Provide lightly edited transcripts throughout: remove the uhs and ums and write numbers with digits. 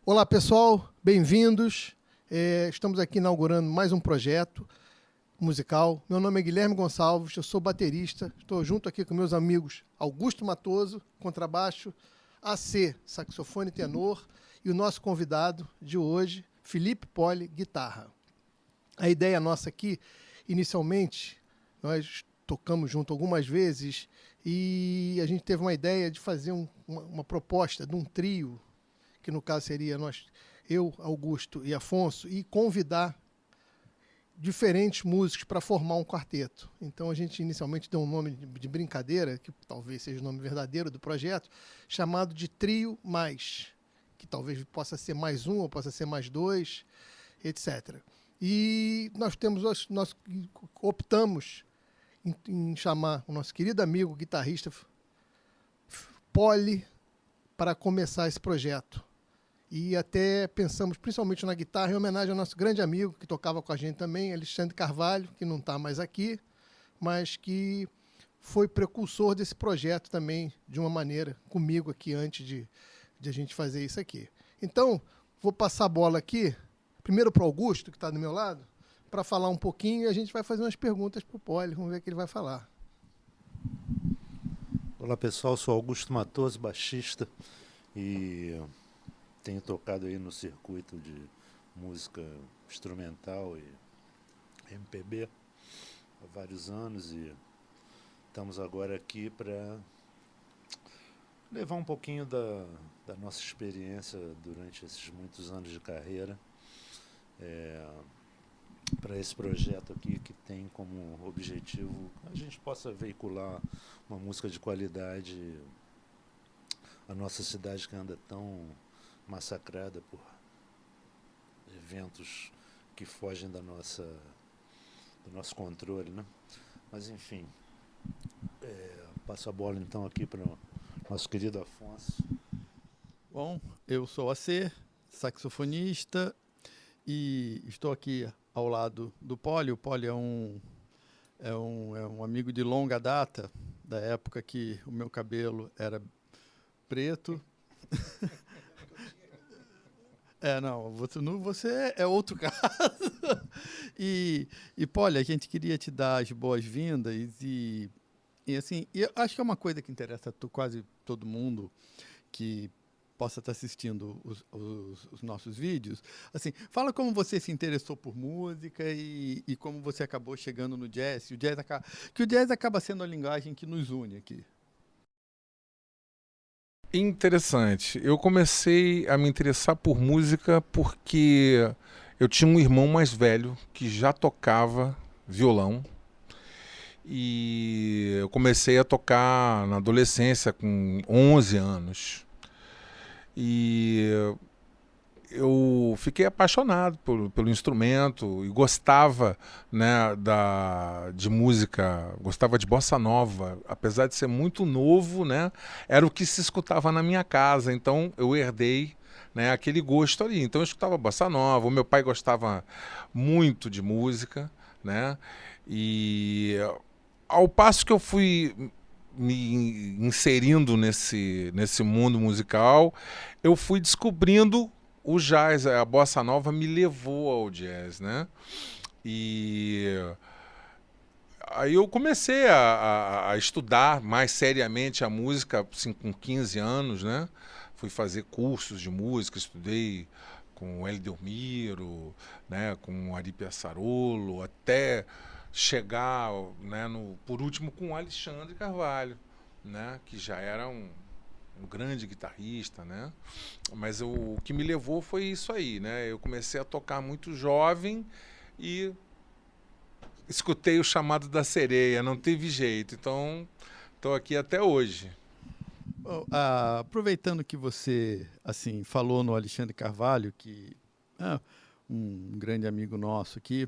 Olá pessoal, bem-vindos. Estamos aqui inaugurando mais um projeto musical. Meu nome é Guilherme Gonçalves, eu sou baterista. Estou junto aqui com meus amigos Augusto Matoso, contrabaixo, AC, saxofone tenor, e o nosso convidado de hoje, Felipe Poli, guitarra. A ideia nossa aqui, inicialmente, nós tocamos junto algumas vezes e a gente teve uma ideia de fazer uma proposta de um trio, que no caso seria eu, Augusto e Afonso, e convidar diferentes músicos para formar um quarteto. Então a gente inicialmente deu um nome de brincadeira, que talvez seja o nome verdadeiro do projeto, chamado de Trio Mais, que talvez possa ser mais um, ou possa ser mais dois, etc. E nós optamos em chamar o nosso querido amigo guitarrista Poli para começar esse projeto. E até pensamos principalmente na guitarra em homenagem ao nosso grande amigo que tocava com a gente também, Alexandre Carvalho, que não está mais aqui, mas que foi precursor desse projeto também, de uma maneira, comigo aqui, antes de a gente fazer isso aqui. Então, vou passar a bola aqui, primeiro para o Augusto, que está do meu lado, para falar um pouquinho, e a gente vai fazer umas perguntas para o Poli, vamos ver o que ele vai falar. Olá pessoal, sou Augusto Matoso, baixista, e tenho tocado aí no circuito de música instrumental e MPB há vários anos, e estamos agora aqui para levar um pouquinho da nossa experiência durante esses muitos anos de carreira para esse projeto aqui, que tem como objetivo a gente possa veicular uma música de qualidade. A nossa cidade, que anda tão massacrada por eventos que fogem do nosso controle, né? Mas enfim, passo a bola então aqui para o nosso querido Afonso. Bom, eu sou AC, saxofonista, e estou aqui ao lado do Poli. O Poli é um amigo de longa data, da época que o meu cabelo era preto. Não, você é outro caso. Polly, a gente queria te dar as boas-vindas e assim, eu acho que é uma coisa que interessa quase todo mundo que possa estar assistindo os nossos vídeos. Assim, fala como você se interessou por música e como você acabou chegando no jazz. Que o jazz acaba sendo a linguagem que nos une aqui. Interessante. Eu comecei a me interessar por música porque eu tinha um irmão mais velho que já tocava violão. E eu comecei a tocar na adolescência, com 11 anos. E eu fiquei apaixonado pelo instrumento e gostava, né, de música, gostava de bossa nova, apesar de ser muito novo, né, era o que se escutava na minha casa, então eu herdei, né, aquele gosto ali. Então eu escutava bossa nova, o meu pai gostava muito de música, né, e ao passo que eu fui me inserindo nesse mundo musical, eu fui descobrindo o jazz, a bossa nova me levou ao jazz, né? E aí eu comecei a estudar mais seriamente a música, assim, com 15 anos, né? Fui fazer cursos de música, estudei com Hélio Delmiro, né? Com Ari Piazzarolo, até chegar, né? Por último, com Alexandre Carvalho, né? Que já era um grande guitarrista, né? Mas o que me levou foi isso aí, né? Eu comecei a tocar muito jovem e escutei o chamado da sereia, não teve jeito. Então, estou aqui até hoje. Bom, aproveitando que você assim falou no Alexandre Carvalho, que é um grande amigo nosso aqui,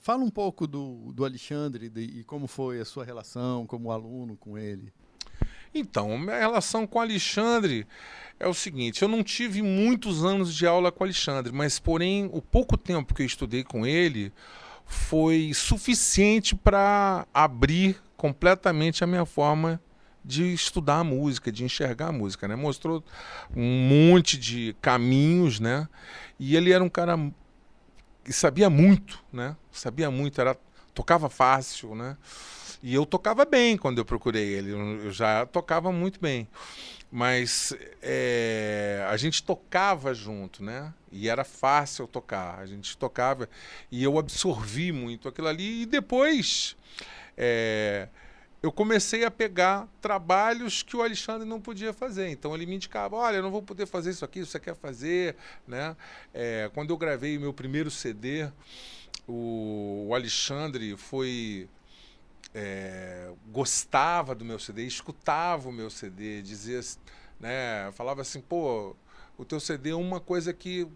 fala um pouco do Alexandre e como foi a sua relação como aluno com ele. Então, minha relação com o Alexandre é o seguinte, eu não tive muitos anos de aula com o Alexandre, mas porém o pouco tempo que eu estudei com ele foi suficiente para abrir completamente a minha forma de estudar a música, de enxergar a música, né? Mostrou um monte de caminhos, né? E ele era um cara que sabia muito, né? Sabia muito, tocava fácil, né? E eu tocava bem quando eu procurei ele, eu já tocava muito bem. Mas a gente tocava junto, né? E era fácil tocar, a gente tocava e eu absorvi muito aquilo ali. E depois eu comecei a pegar trabalhos que o Alexandre não podia fazer. Então ele me indicava, olha, eu não vou poder fazer isso aqui, você quer fazer, né? Quando eu gravei o meu primeiro CD, o Alexandre gostava do meu CD, escutava o meu CD, dizia, né, falava assim, pô, o teu CD é uma coisa que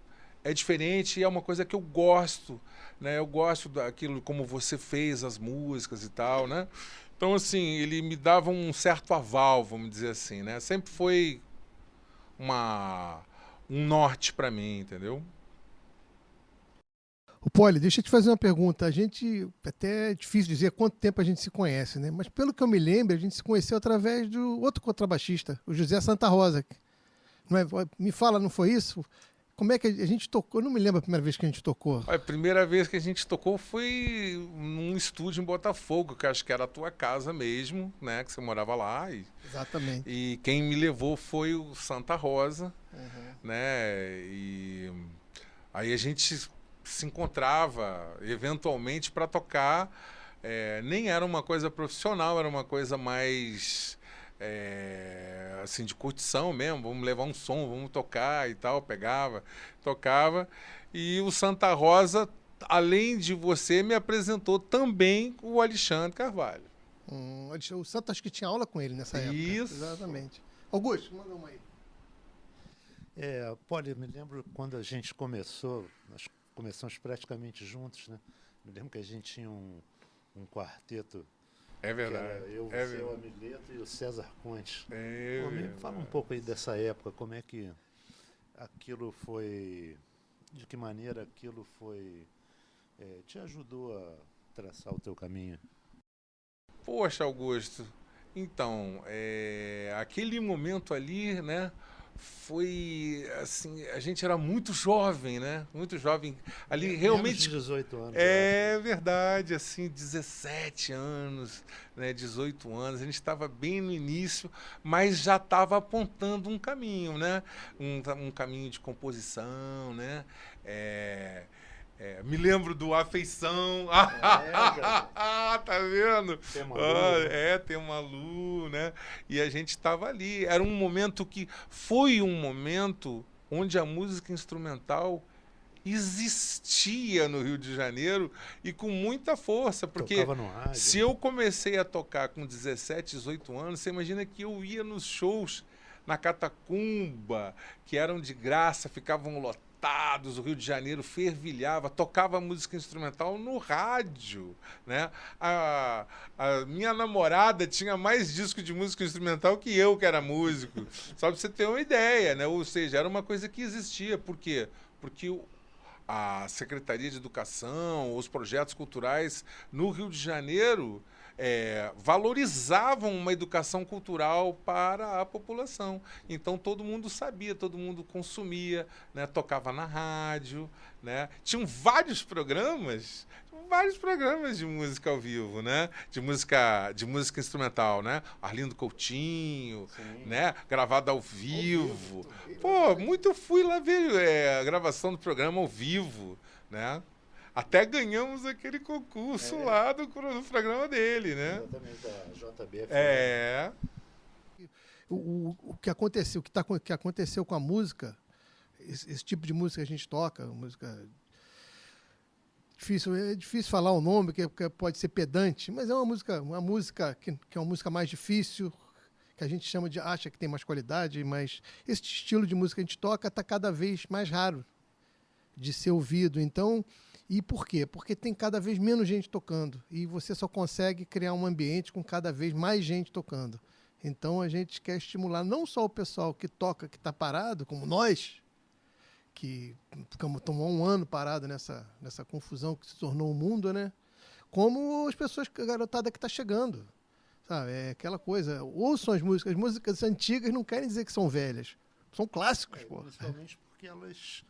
é diferente e é uma coisa que eu gosto, né? Eu gosto daquilo como você fez as músicas e tal, né? Então, assim, ele me dava um certo aval, vamos dizer assim, né? Sempre foi um norte para mim, entendeu? O Polly, deixa eu te fazer uma pergunta. A gente, até é difícil dizer quanto tempo a gente se conhece, né? Mas pelo que eu me lembro, a gente se conheceu através do outro contrabaixista, o José Santa Rosa. Não é? Me fala, não foi isso? Como é que a gente tocou? Eu não me lembro a primeira vez que a gente tocou. A primeira vez que a gente tocou foi num estúdio em Botafogo, que acho que era a tua casa mesmo, né? Que você morava lá. Exatamente. E quem me levou foi o Santa Rosa, né? E aí a gente se encontrava eventualmente para tocar. Nem era uma coisa profissional, era uma coisa mais assim, de curtição mesmo, vamos levar um som, vamos tocar e tal, tocava, e o Santa Rosa, além de você, me apresentou também o Alexandre Carvalho. O Santa acho que tinha aula com ele nessa época. Isso. Exatamente. Augusto, manda uma aí. Polly, eu me lembro quando a gente começou, nós começamos praticamente juntos, né? Me lembro que a gente tinha um quarteto. É verdade. Eu, você, o Amileto e o César Conte. Me fala um pouco aí dessa época, como é que aquilo foi, de que maneira aquilo foi, te ajudou a traçar o teu caminho? Poxa, Augusto, então, aquele momento ali, né, foi assim, a gente era muito jovem, né? Muito jovem. Ali Menos realmente de 18 anos. é verdade, assim, 17 anos, né, 18 anos, a gente estava bem no início, mas já estava apontando um caminho, né? Um caminho de composição, né? Me lembro do Afeição. Tá vendo? Tem uma Lu, né? E a gente estava ali. Era um momento que foi um momento onde a música instrumental existia no Rio de Janeiro e com muita força, porque Tocava no rádio, se eu comecei a tocar com 17, 18 anos, você imagina que eu ia nos shows na Catacumba, que eram de graça, ficavam lotados, o Rio de Janeiro fervilhava, tocava música instrumental no rádio, né? A minha namorada tinha mais disco de música instrumental que eu, que era músico, só para você ter uma ideia, né? Ou seja, era uma coisa que existia. Por quê? Porque a Secretaria de Educação, os projetos culturais no Rio de Janeiro valorizavam uma educação cultural para a população. Então todo mundo sabia, todo mundo consumia, né? Tocava na rádio, né? Tinham vários programas de música ao vivo, né? De música instrumental, né? Arlindo Coutinho, né? Gravado ao vivo. Pô, fui lá ver a gravação do programa ao vivo, né? Até ganhamos aquele concurso lá do programa dele, né? Exatamente, da JBF. O que aconteceu, que aconteceu com a música, esse tipo de música que a gente toca, música é difícil falar o nome, porque pode ser pedante, mas é uma música que é uma música mais difícil, que a gente acha que tem mais qualidade, mas esse estilo de música que a gente toca está cada vez mais raro de ser ouvido. Então, e por quê? Porque tem cada vez menos gente tocando e você só consegue criar um ambiente com cada vez mais gente tocando. Então a gente quer estimular não só o pessoal que toca, que está parado, como nós, que tomou um ano parado nessa confusão que se tornou o mundo, né? Como as pessoas, a garotada que está chegando. Sabe? É aquela coisa, ouçam as músicas antigas não querem dizer que são velhas, são clássicos. Principalmente porque elas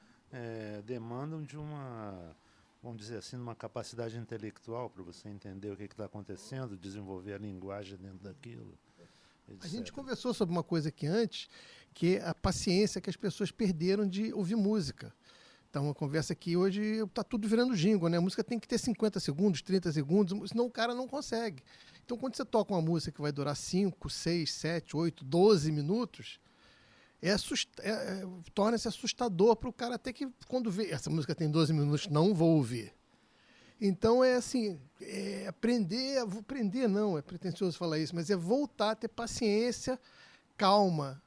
demandam de uma, vamos dizer assim, uma capacidade intelectual para você entender o que está acontecendo, desenvolver a linguagem dentro daquilo. A gente conversou sobre uma coisa aqui antes, que é a paciência que as pessoas perderam de ouvir música. Então, uma conversa aqui hoje está tudo virando jingle, né? A música tem que ter 50 segundos, 30 segundos, senão o cara não consegue. Então, quando você toca uma música que vai durar 5, 6, 7, 8, 12 minutos, torna-se assustador para o cara até que, quando vê, essa música tem 12 minutos, não vou ouvir. Então, aprender não, é pretensioso falar isso, mas é voltar a ter paciência, calma,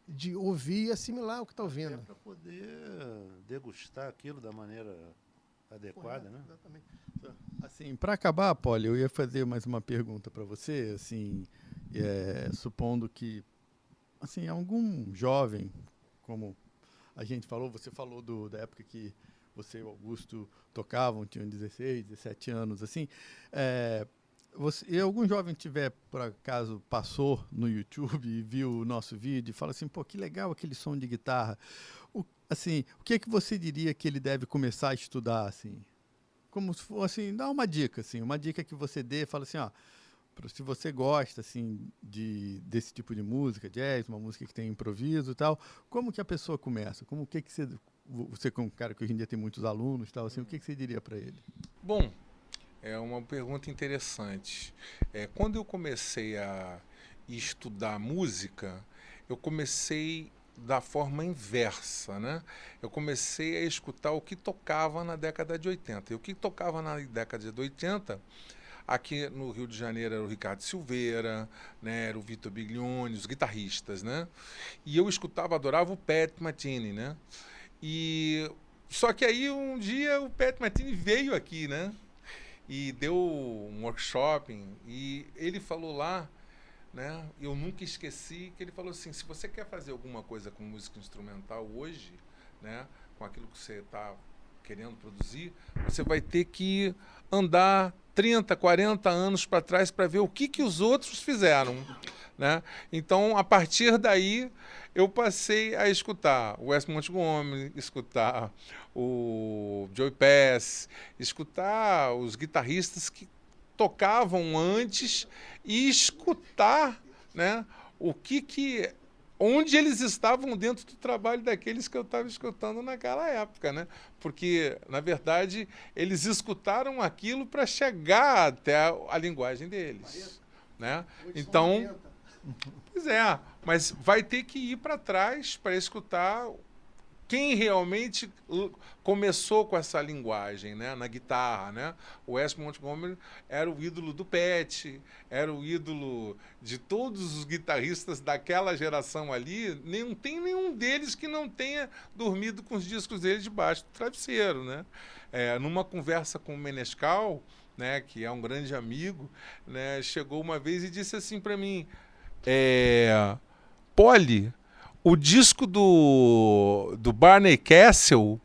de ouvir e assimilar o que está ouvindo. Para poder degustar aquilo da maneira adequada, né? Exatamente. Assim, para acabar, Poli, eu ia fazer mais uma pergunta para você, assim, supondo que, assim, algum jovem, como a gente falou, você falou da época que você e o Augusto tocavam, tinham 16, 17 anos, assim, algum jovem tiver, por acaso, passou no YouTube e viu o nosso vídeo e fala assim, pô, que legal aquele som de guitarra. O que é que você diria que ele deve começar a estudar, assim? Como se fosse, assim, dá uma dica, assim, uma dica que você dê, fala assim, ó, se você gosta, assim, desse tipo de música, jazz, uma música que tem improviso e tal, como que a pessoa começa? Como que você como um cara que hoje em dia tem muitos alunos e tal, assim, o que você diria para ele? Bom, é uma pergunta interessante. Quando eu comecei a estudar música, eu comecei da forma inversa, né? Eu comecei a escutar o que tocava na década de 80. E o que tocava na década de 80, aqui no Rio de Janeiro, era o Ricardo Silveira, né? Era o Vitor Biglione, os guitarristas, né? E eu escutava, adorava o Pat Metheny, né? Só que aí um dia o Pat Metheny veio aqui, né? E deu um workshop, e ele falou lá, né? Eu nunca esqueci que ele falou assim, se você quer fazer alguma coisa com música instrumental hoje, né? Com aquilo que você está querendo produzir, você vai ter que andar 30, 40 anos para trás para ver o que os outros fizeram, né? Então, a partir daí, eu passei a escutar o Wes Montgomery, escutar o Joey Pass, escutar os guitarristas que tocavam antes e escutar, né, onde eles estavam dentro do trabalho daqueles que eu estava escutando naquela época, né? Porque, na verdade, eles escutaram aquilo para chegar até a linguagem deles, né? Então, pois é, mas vai ter que ir para trás para escutar quem realmente começou com essa linguagem, né, na guitarra, né? O Wes Montgomery era o ídolo do Pet, era o ídolo de todos os guitarristas daquela geração ali. Não tem nenhum deles que não tenha dormido com os discos dele debaixo do travesseiro, né? Numa conversa com o Menescal, né, que é um grande amigo, né, chegou uma vez e disse assim para mim: Polly, o disco do Barney Castle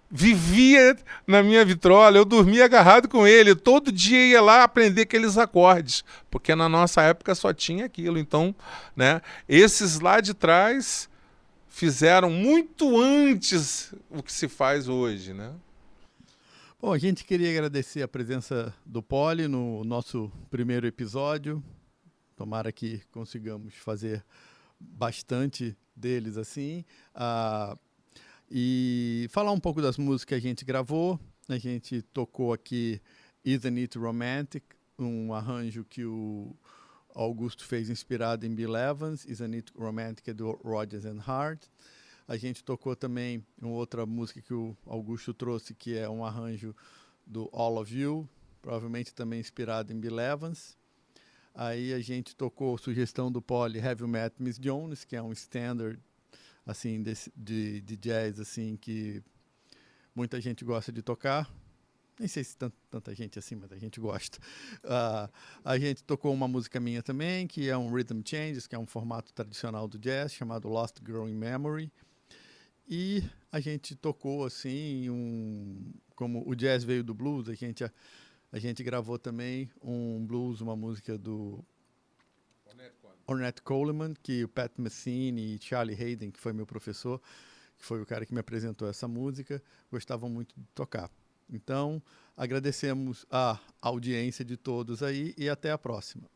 vivia na minha vitrola, eu dormia agarrado com ele, todo dia ia lá aprender aqueles acordes, porque na nossa época só tinha aquilo. Então, né, esses lá de trás fizeram muito antes o que se faz hoje, né? Bom, a gente queria agradecer a presença do Polly no nosso primeiro episódio. Tomara que consigamos fazer bastante deles assim. E falar um pouco das músicas que a gente gravou. A gente tocou aqui Isn't It Romantic, um arranjo que o Augusto fez inspirado em Bill Evans. Isn't It Romantic é do Rodgers and Hart. A gente tocou também uma outra música que o Augusto trouxe, que é um arranjo do All of You, provavelmente também inspirado em Bill Evans. Aí a gente tocou sugestão do Polly, Have You Met Miss Jones, que é um standard assim, de jazz assim, que muita gente gosta de tocar. Nem sei se tanta gente assim, mas a gente gosta. A gente tocou uma música minha também, que é um Rhythm Changes, que é um formato tradicional do jazz, chamado Lost Growing Memory. E a gente tocou assim, como o jazz veio do blues, a gente gravou também um blues, uma música do Ornette Coleman, que o Pat Metheny e Charlie Hayden, que foi meu professor, que foi o cara que me apresentou essa música, gostavam muito de tocar. Então, agradecemos a audiência de todos aí e até a próxima.